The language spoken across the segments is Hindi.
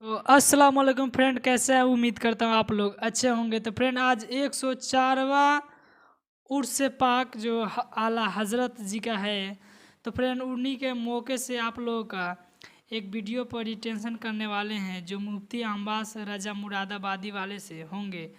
तो अस्सलाम वालेकुम फ्रेंड, कैसे हैं? उम्मीद करता हूँ आप लोग अच्छे होंगे। तो फ्रेंड आज 104वां उर्स पाक जो आला हज़रत जी का है, तो फ्रेंड उन्हीं के मौके से आप लोगों का एक वीडियो पर रिटेंशन करने वाले हैं जो मुफ्ती अब्बास रजा मुरादाबादी वाले से होंगे,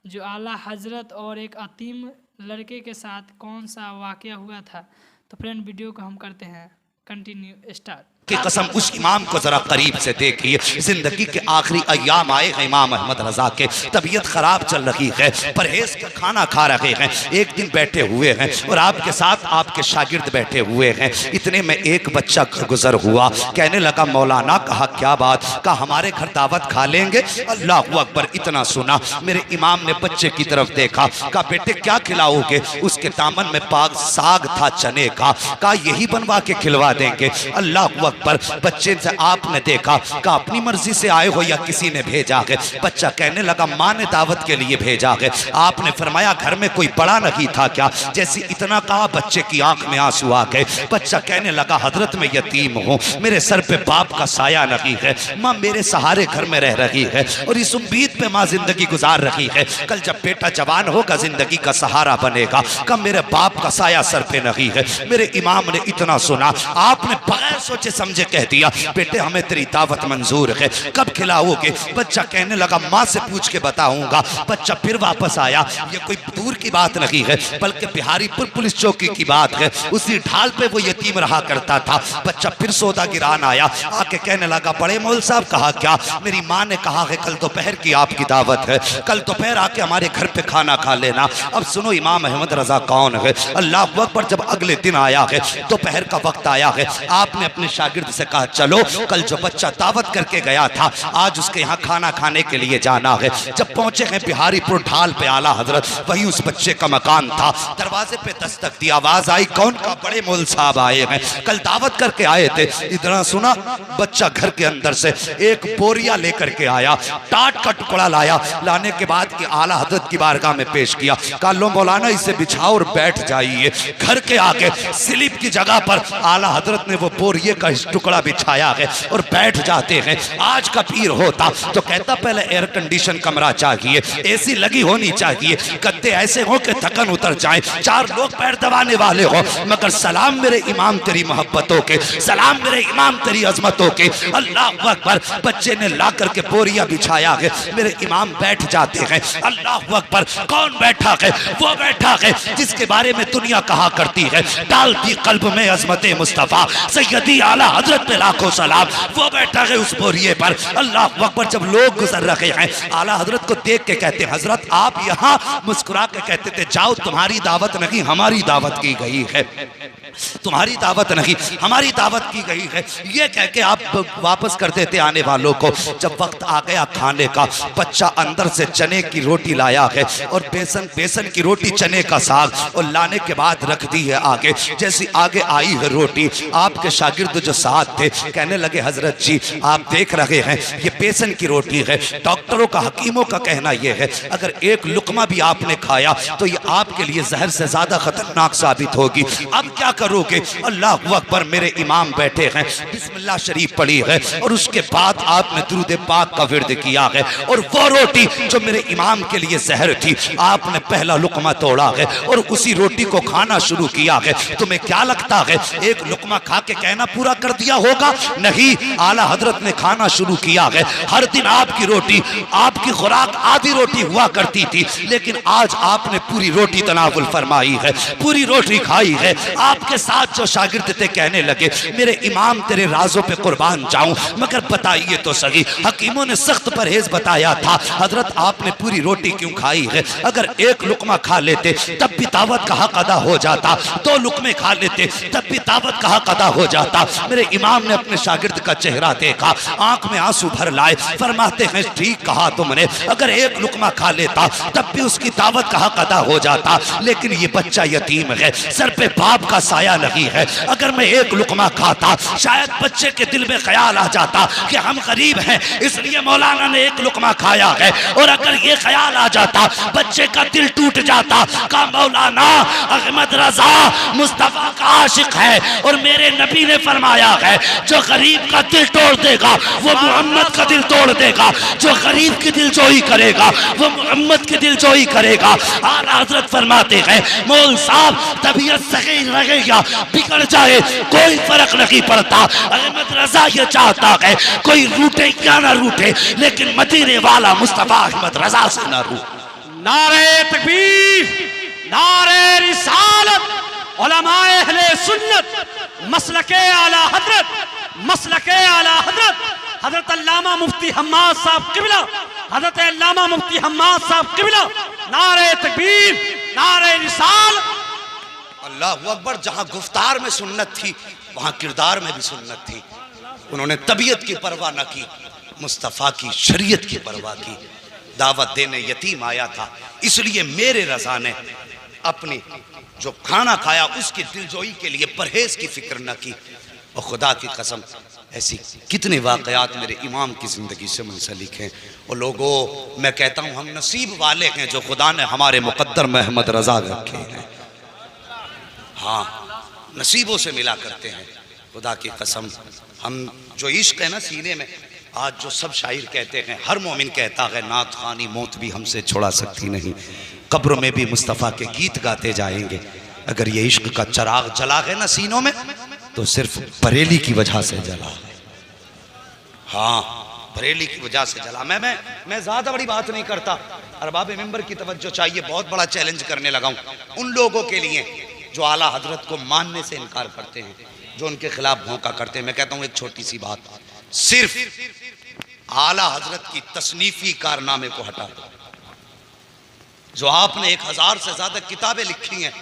जो आला हज़रत और एक अतीम लड़के के साथ कौन सा वाक़या हुआ था। तो फ्रेंड वीडियो को हम करते हैं कंटिन्यू स्टार्ट। की कसम उस इमाम को जरा करीब से देखिए। जिंदगी के आखिरी अय्याम आए हैं इमाम अहमद रजा के, तबीयत खराब चल रही है, परहेज का खाना खा रहे हैं, एक दिन बैठे हुए हैं और आपके साथ आपके शागिर्द बैठे हुए हैं। इतने में एक बच्चा गुजर हुआ, कहने लगा मौलाना, कहा क्या बात, कहा हमारे घर दावत खा लेंगे। अल्लाह अकबर, इतना सुना मेरे इमाम ने बच्चे की तरफ देखा, कहा बेटे क्या खिलाओगे? उसके दामन में पाक साग था चने का, कहा यही बनवा के खिलवा देंगे। अल्लाह पर बच्चे से आपने देखा, कहा अपनी मर्जी से आए हो या किसी ने भेजा है? बच्चा कहने लगा माँ ने दावत के लिए भेजा है। आपने फरमाया घर में कोई बड़ा नहीं था क्या? जैसे इतना कहा बच्चे की आंख में आंसू आ गए। बच्चा कहने लगा हजरत मैं यतीम हूँ, मेरे सर पे बाप का साया नहीं है, माँ मेरे सहारे घर में रह रही है और इस उम्मीद पे माँ जिंदगी गुजार रही है कल जब बेटा जवान होगा जिंदगी का सहारा बनेगा। कब मेरे बाप का साया सर पे नहीं है। मेरे इमाम ने इतना सुना, आपने बगैर सोचे समझे कह दिया बेटे हमें तेरी दावत मंजूर है, कब खिलाओगे? बच्चा कहने लगा माँ से पूछ के बताऊंगा। बच्चा फिर वापस आया, ये कोई दूर की बात नहीं है बल्कि बिहारीपुर पुलिस चौकी की बात है, उसी ढाल पे वो यतीम रहा करता था। बच्चा फिर सौदा गिरान आया, आके कहने लगा बड़े मौल साहब कहा क्या? मेरी माँ ने कहा है कल दोपहर की आपकी दावत है, कल दोपहर आके हमारे घर पे खाना खा लेना। अब सुनो इमाम अहमद रजा कौन है। अल्लाह अकबर, जब अगले दिन आया है, दोपहर का वक्त आया है, आपने अपने शागिर्द से कहा चलो कल जो बच्चा दावत करके गया था आज उसके यहाँ खाना खाने के लिए जाना है। जब पहुंचे हैं बिहारीपुर ढाल पे आला हजरत, वही उस बच्चे का मकान था। दरवाजे पे दस्तक दी, आवाज आई कौन? का बड़े मौल साहब आए हैं, कल दावत करके आए थे। इतना सुना बच्चा घर के अंदर से एक बोरिया लेकर के आया, टाट का टुकड़ा लाया, लाने के बाद आला हजरत की बारगाह में पेश किया। कहा लो मौलाना इसे बिछाओ और बैठ जाइए। घर के आगे स्लिप की जगह पर आला हजरत ने वो बोरिये का टुकड़ा बिछाया है और बैठ जाते हैं। आज का पीर होता तो कहता पहले एयर कंडीशन कमरा चाहिए, एसी लगी होनी चाहिए, गद्दे ऐसे हो कि थकन उतर जाए, चार लोग पैर दबाने वाले हो। मगर सलाम मेरे इमाम तेरी मोहब्बतों के, सलाम मेरे इमाम तेरी अजमतों के। अल्लाह अकबर, बच्चे ने ला करके बोरिया बिछाया है, मेरे इमाम बैठ जाते हैं। अल्लाह अकबर, कौन बैठा है? वो बैठा है जिसके बारे में दुनिया कहा करती है डालती कल्ब में अजमत मुस्तफा सैयदी आला हजरत पे लाखों सलाम। वो बैठा है उस बोरिये पर। अल्लाह अकबर, जब लोग गुजर रहे हैं आला हजरत को देख के कहते हजरत आप यहाँ, मुस्कुरा के कहते थे जाओ तुम्हारी दावत नहीं हमारी दावत की गई है, तुम्हारी दावत नहीं हमारी दावत की गई है। ये कह के आप वापस कर देते आने वालों को। जब वक्त आ गया खाने का, बच्चा अंदर से चने की रोटी लाया है और बेसन की रोटी चने का साग, और लाने के बाद रख दी है आगे। जैसी आगे आई है रोटी, आपके शागिर्द जो साथ थे कहने लगे हजरत जी आप देख रहे हैं ये बेसन की रोटी है, डॉक्टरों का हकीमों का कहना यह है अगर एक लुकमा भी आपने खाया तो ये आपके लिए जहर से ज्यादा खतरनाक साबित होगी। अब क्या करोगे? अल्लाह अकबर, मेरे इमाम बैठे हैं, बिस्मिल्लाह शरीफ पढ़ी है और उसके बाद आपने दुरूद पाक का विर्द किया है, और वो रोटी जो मेरे इमाम के लिए जहर थी आपने पहला लुकमा तोड़ा है और उसी रोटी को खाना शुरू किया है। तुम्हें क्या लगता है एक लुकमा खा के कहना पूरा कर दिया होगा? नहीं, आला हजरत ने खाना शुरू किया है। हर दिन आपकी रोटी, आपकी खुराक आधी रोटी हुआ करती थी, लेकिन आज आपने पूरी रोटी तनावुल फरमाई है, पूरी रोटी खाई है। आपके साथ जो शागिर्द थे कहने लगे मेरे इमाम तेरे राजों पे कुर्बान जाऊं, मगर बताइए तो सही, हकीमों ने सख्त परहेज बताया था, हजरत आपने पूरी रोटी क्यों खाई है? अगर एक लुकमा खा लेते तब भी दावत का हक अदा हो जाता, दो लुकमे खा लेते तब भी दावत का हक अदा हो जाता। मेरे इमाम ने अपने शागिर्द का चेहरा देखा, आंख में आंसू भर लाए, फरमाते हैं ठीक कहा तुमने, अगर एक लुकमा खा लेता तब भी उसकी दावत दावत का हक अदा हो जाता, लेकिन ये बच्चा यतीम है, सर पे बाप का साया नहीं है। अगर मैं एक लुकमा खाता शायद बच्चे के दिल में ख्याल आ जाता कि हम गरीब हैं, इसलिए मौलाना ने एक लुकमा खाया है। और अगर ये ख्याल आ जाता बच्चे का दिल टूट जाता, का मौलाना अहमद रजा मुस्तफा का आशिक है और मेरे नबी ने फरमाया है जो गरीब का दिल तोड़ देगा वो मोहम्मद का दिल तोड़ देगा, जो गरीब की दिल जोई करेगा वो मोहम्मद की दिल जोई करेगा। आला हजरत फरमाते हैं मौल साहब तबीयत सही रहे या बिगड़ जाए कोई फर्क नहीं पड़ता, अहमद रजा ये चाहता है कोई रूठे या ना रूठे लेकिन मदीने वाला मुस्तफा अहमद रजा से ना रूठे। नारे तकबीर, नारे रिसालत, उलमाए अहले सुन्नत, मसलके आला हजरत, मसलके आला हजरत, हजरत अल्लामा मुफ्ती हम्माद साहब किबला, हजरत अल्लामा मुफ्ती हम्माद साहब किबला। नारे तकबीर, नारे रिसालत। अल्लाहु अकबर। जहां गुफ्तार में सुन्नत थी वहां किरदार में भी सुन्नत थी। उन्होंने तबीयत की परवाह न की, मुस्तफ़ा की शरीयत की परवाह की। दावत देने यतीम आया था, इसलिए मेरे रजा ने अपनी जो खाना खाया उसकी दिलजोई के लिए परहेज की फिक्र न की। और खुदा की कसम ऐसी कितने वाकयात मेरे इमाम की ज़िंदगी से मुंसलिक हैं। और लोगों मैं कहता हूँ हम नसीब वाले हैं जो खुदा ने हमारे मुक़द्दर में अहमद रजा रखे हैं। हाँ, नसीबों से मिला करते हैं। खुदा की कसम हम जो इश्क है ना सीने में, आज जो सब शायर कहते हैं, हर मोमिन कहता है नात खानी मौत भी हमसे छुड़ा सकती नहीं, कब्र में भी मुस्तफ़ा के गीत गाते जाएंगे। अगर ये इश्क का चराग जला है ना सीनों में तो सिर्फ बरेली की वजह से जला है। हाँ, बरेली की वजह से जला। मैं ज़्यादा बड़ी बात नहीं करता, अरबाब मिंबर की तवज्जो चाहिए। बहुत बड़ा चैलेंज करने लगा हूँ उन लोगों के लिए जो आला हजरत को मानने से इनकार करते हैं, जो उनके खिलाफ भौंका करते हैं। मैं कहता हूँ एक छोटी सी बात, सिर्फ आला हजरत की तसनीफी कारनामे को हटा दो। जो आपने 1000 से ज्यादा किताबें लिखी हैं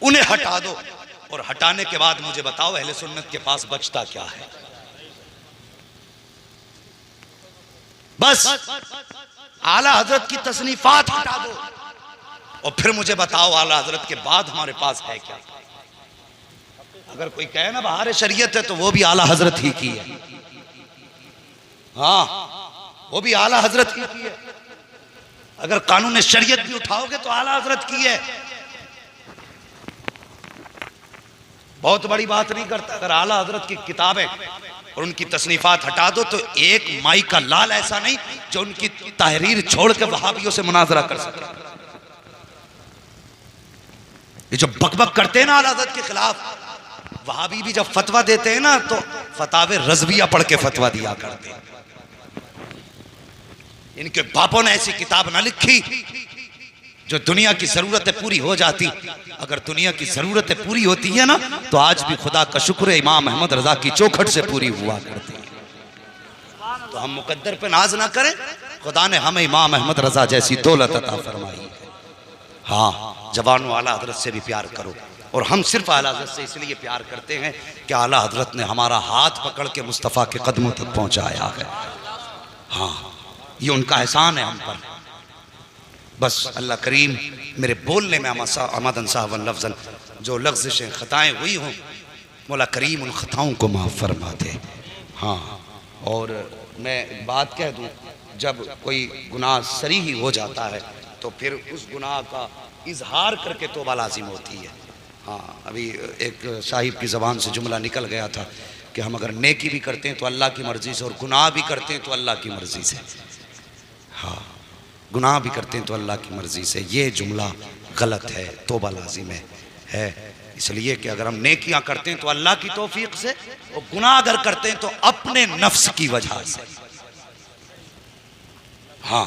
उन्हें हटा दो, और हटाने के बाद मुझे बताओ अहले सुन्नत के पास बचता क्या है। बस आला हजरत की तसनीफात हटा दो और फिर मुझे बताओ आला हजरत के बाद हमारे पास है क्या। अगर कोई कहे ना बहार शरीयत है तो वो भी आला हजरत ही की है। हाँ, वो भी आला हजरत ही की है। अगर कानून शरीयत भी उठाओगे तो आला हजरत की है। बहुत बड़ी बात नहीं करता। अगर आला हजरत की किताबें और उनकी तसनीफात हटा दो तो एक माई का लाल ऐसा नहीं जो उनकी तहरीर छोड़ के वहाबियों से मुनाजरा कर सके। ये जो बकबक करते हैं ना आला हजरत के खिलाफ, वहाबी भी जब फतवा देते हैं ना तो फतावे रज़विया पढ़ के फतवा दिया करते हैं। इनके बापों ने ऐसी किताब ना लिखी जो दुनिया की जरूरतें पूरी हो जाती। अगर दुनिया की जरूरतें पूरी होती है ना तो आज भी खुदा का शुक्र है इमाम अहमद रजा की चौखट से पूरी हुआ करती है। तो हम मुकद्दर पे नाज ना करें, खुदा ने हमें इमाम अहमद रजा जैसी दौलत अता फरमाई है। हाँ, जवानों आला हजरत से भी प्यार करो। और हम सिर्फ आला हजरत से इसलिए प्यार करते हैं कि आला हजरत ने हमारा हाथ पकड़ के मुस्तफ़ा के कदमों तक पहुंचाया है। हाँ, ये उनका एहसान है हम पर। बस अल्लाह करीम मेरे बोलने में आमदन साहब लफ्ज़न जो लफ्ज़ें ख़ताएँ हुई हों, मौला करीम उन ख़ताओं को माफ़ फरमा दे। हाँ, और मैं एक बात कह दूँ, जब कोई गुनाह सरी ही हो जाता है तो फिर उस गुनाह का इजहार करके तौबा लाजिम होती है। हाँ, अभी एक साहिब की ज़बान से जुमला निकल गया था कि हम अगर नेकी भी करते हैं तो अल्लाह की मर्ज़ी से और गुनाह भी करते हैं तो अल्लाह की मर्ज़ी से। हाँ, गुनाह भी करते हैं तो अल्लाह की मर्ज़ी से। ये जुमला गलत है, तौबा लाजिम है। इसलिए कि अगर हम नेकियां करते हैं तो अल्लाह की तौफीक से, और गुनाह अगर करते हैं तो अपने नफ्स की वजह से। हाँ,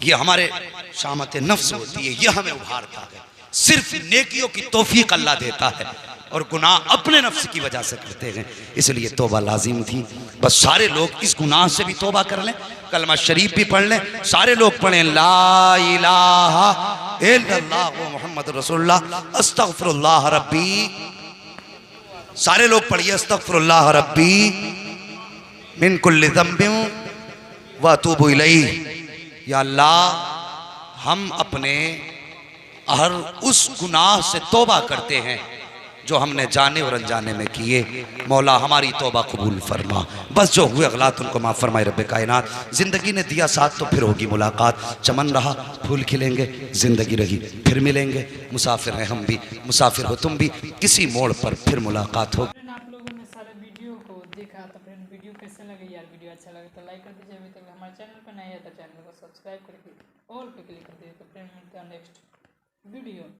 ये हमारे शामत नफ्स होती है, ये हमें उभारता है। सिर्फ नेकियों की तौफीक अल्लाह देता है और गुनाह अपने नफ्स की वजह से करते हैं। इसलिए तौबा लाजिम थी। बस सारे लोग इस गुनाह से भी तौबा कर लें, कलमा शरीफ भी पढ़ लें, सारे लोग पढ़ें ला इलाहा इल्लल्लाह मुहम्मद रसूलुल्लाह अस्तगफिरुल्लाह रब्बी। सारे लोग पढ़िए अस्तगफिरुल्लाह रब्बी मिन कुल्लि ज़ंबिन व अतूबु इलैहि। या अल्लाह हम अपने हर उस गुनाह से तौबा करते हैं जो हमने जाने और अनजाने में किए। मौला हमारी तौबा कबूल फरमा, बस जो हुए गलत उनको माफ़ फरमाए रब्बे कायनात। ज़िंदगी ने दिया साथ तो फिर होगी मुलाकात, चमन रहा फूल खिलेंगे, ज़िंदगी रही फिर मिलेंगे। मुसाफिर हैं हम भी, मुसाफिर हो तुम भी, किसी मोड़ पर फिर मुलाकात होगी। फ्रेंड आप लोगों ने सारे वीडियो को देखा तो फ्रेंड वीडियो कैसे लगे यार? वीडियो अच्छा लगे तो लाइक कर दीजिए, अभी तक हमारे चैनल पर नए है तो चैनल को सब्सक्राइब करके ऑल पे क्लिक कर दीजिए। तो फ्रेंड मिलते हैं नेक्स्ट वीडियो।